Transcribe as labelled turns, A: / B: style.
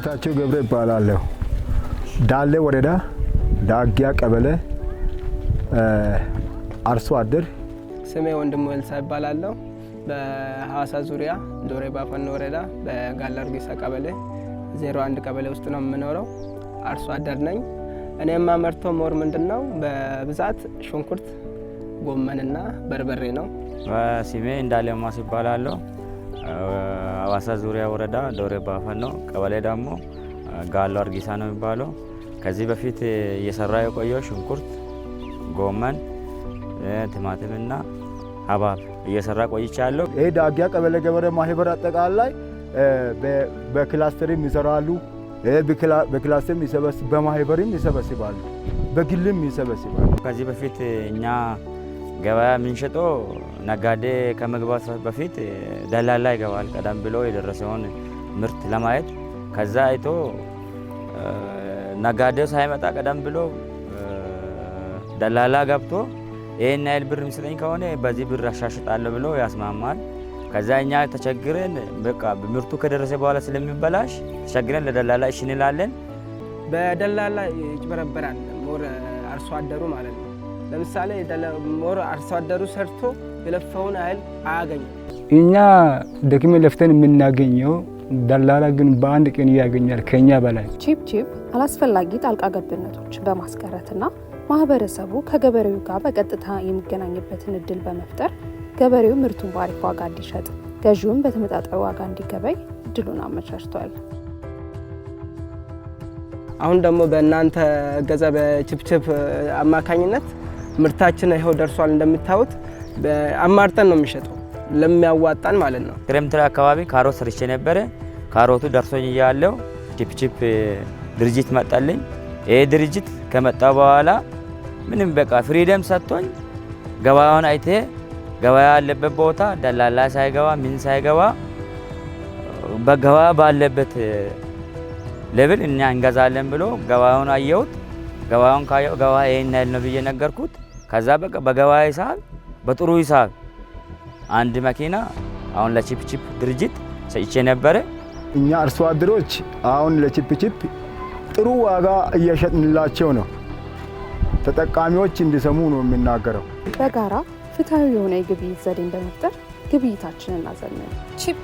A: ጌታቸው ገብረ ይባላለሁ። ዳሌ ወረዳ ዳጊያ ቀበሌ አርሶ አደር።
B: ስሜ ወንድሙ ኤልሳ ይባላለሁ። በሐዋሳ ዙሪያ ዶሬ ባፈኖ ወረዳ በጋላ አርጌሳ ቀበሌ 01 ቀበሌ ውስጥ ነው የምኖረው። አርሶ አደር ነኝ። እኔ የማመርተው ሞር ምንድነው በብዛት ሽንኩርት፣ ጎመንና በርበሬ ነው።
C: ስሜ እንዳለ ማስ ይባላለሁ። ሐዋሳ ዙሪያ ወረዳ ዶሬ ባፈኖ ቀበሌ ደግሞ ጋላ አርጌሳ ነው የሚባለው። ከዚህ በፊት እየሰራ የቆየው ሽንኩርት፣ ጎመን፣ ቲማቲምና ሀባብ እየሰራ ቆይቻለሁ።
A: ይሄ ዳጊያ ቀበሌ ገበሬ ማህበር አጠቃላይ በክላስተርም ይሰራሉ። በክላስተርም በማህበርም ይሰበስባሉ፣ በግልም ይሰበስባሉ።
C: ከዚህ በፊት እኛ ገበያ የምንሸጠው ነጋዴ ከመግባት በፊት ደላላ ይገባል። ቀደም ብሎ የደረሰውን ምርት ለማየት ከዛ አይቶ ነጋዴው ሳይመጣ ቀደም ብሎ ደላላ ገብቶ ይሄን ያህል ብር ምስጠኝ ከሆነ በዚህ ብር አሻሽጣለሁ ብሎ ያስማማል። ከዛ እኛ ተቸግረን በቃ ምርቱ ከደረሰ በኋላ ስለሚበላሽ ተቸግረን ለደላላ እሺ እንላለን።
B: በደላላ ይጭበረበራል ሞር አርሶ አደሩ ማለት ነው። ለምሳሌ ሞር አርሶ አደሩ ሰርቶ የለፈውን ያህል አያገኝም።
D: እኛ ደክሜ ለፍተን የምናገኘው ደላላ ግን በአንድ ቀን ያገኛል ከኛ በላይ።
E: ቺፕ አላስፈላጊ ጣልቃ ገብነቶች በማስቀረትና ማህበረሰቡ ከገበሬው ጋር በቀጥታ የሚገናኝበትን እድል በመፍጠር ገበሬው ምርቱን በአሪፍ ዋጋ እንዲሸጥ፣ ገዢውን በተመጣጣኝ ዋጋ እንዲገበይ እድሉን አመቻችቷል።
B: አሁን ደግሞ በእናንተ ገዛ በቺፕ አማካኝነት ምርታችን ይኸው ደርሷል። እንደምታዩት አማርጠን ነው የሚሸጠው ለሚያዋጣን ማለት ነው።
C: ክረምት አካባቢ ካሮት ሰርቼ ነበረ። ካሮቱ ደርሶኝ ያለው ቺፕ ድርጅት መጣልኝ። ይሄ ድርጅት ከመጣ በኋላ ምንም በቃ ፍሪደም ሰጥቶኝ ገበያውን አይቴ ገበያ ያለበት ቦታ ደላላ ሳይገባ ምን ሳይገባ በገበያ ባለበት ሌቭል እኛ እንገዛለን ብሎ ገበያውን አየሁት። ገበያውን ካየው ገበያ ይሄን ያህል ነው ብዬ ነገርኩት። ከዛ በቃ በገበያ ሂሳብ በጥሩ ሂሳብ አንድ መኪና አሁን ለቺፕ ድርጅት ሰጥቼ ነበረ።
A: እኛ አርሶ አደሮች አሁን ለቺፕ ጥሩ ዋጋ እየሸጥንላቸው ነው። ተጠቃሚዎች እንዲሰሙ ነው የምናገረው።
E: በጋራ ፍትሃዊ የሆነ የግብይት ዘዴን በመፍጠር ግብይታችንን እናዘምን። ቺፕ